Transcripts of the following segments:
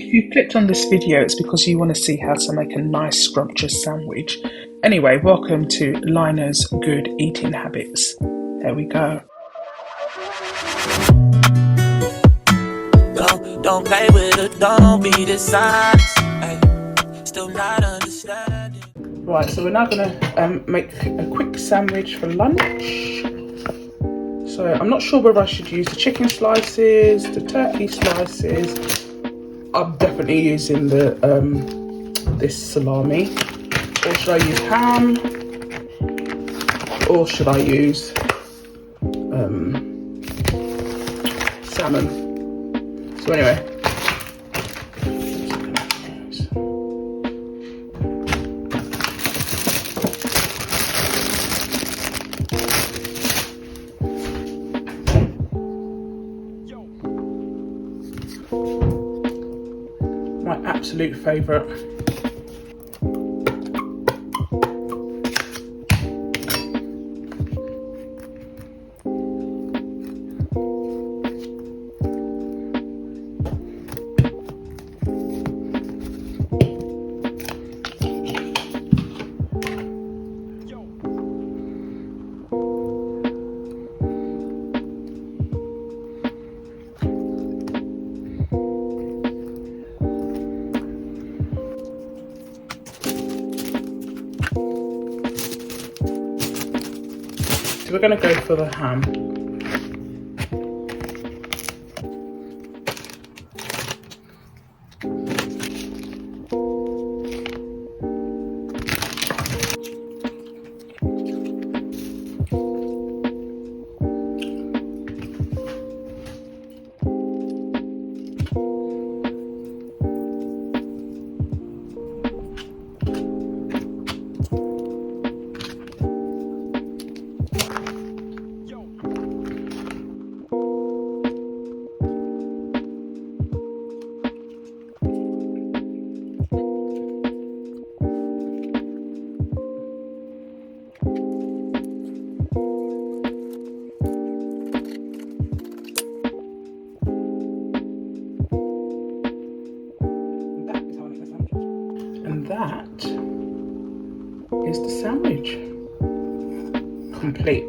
If you clicked on this video, it's because you want to see how to make a nice scrumptious sandwich. Anyway, welcome to Lynah's Good Eating Habits. There we go. Don't play with it, don't be dishonest. Still not understanding. Right, so we're now going to make a quick sandwich for lunch. So I'm not sure whether I should use the chicken slices, the turkey slices. I'm definitely using the this salami. Or should I use ham? Or should I use salmon? So anyway. My absolute favourite. We're going to go for the ham. And that is the sandwich. Complete.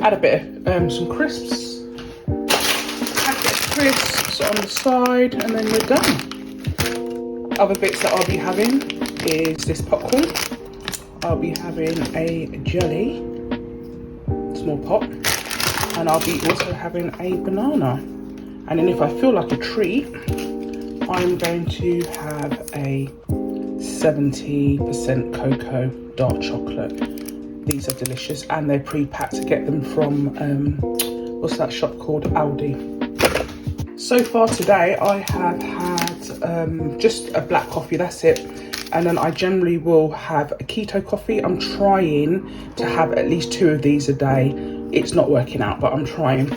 Add a bit of some crisps. Add a bit of crisps on the side, and then we're done. Other bits that I'll be having is this popcorn. I'll be having a jelly, small pop, and I'll be also having a banana. And then if I feel like a treat, I'm going to have a 70% cocoa dark chocolate. These are delicious and they're pre-packed. To get them from, what's that shop called? Aldi. So far today I have had just a black coffee, that's it. And then I generally will have a keto coffee. I'm trying to have at least 2 of these a day. It's not working out, but I'm trying.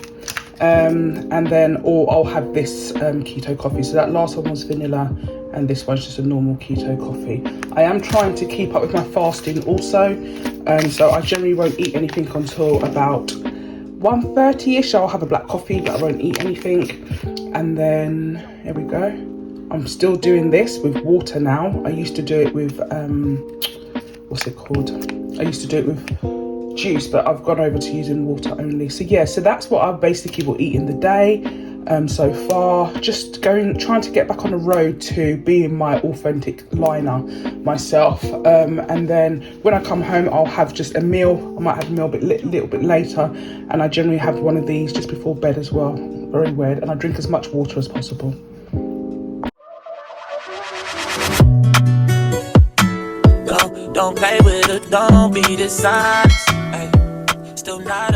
And then, or I'll have this keto coffee. So that last one was vanilla and this one's just a normal keto coffee. I am trying to keep up with my fasting also. So I generally won't eat anything until about 1:30ish. I'll have a black coffee, but I won't eat anything. And then, here we go. I'm still doing this with water now. I used to do it with, what's it called? I used to do it with juice, but I've gone over to using water only. So yeah, so that's what I basically will eat in the day so far. Just trying to get back on the road to being my authentic Lynah myself. And then when I come home, I'll have just a meal. I might have a meal a little bit later, and I generally have one of these just before bed as well. Very weird. And I drink as much water as possible. Don't play with it, don't be dishonest. Still not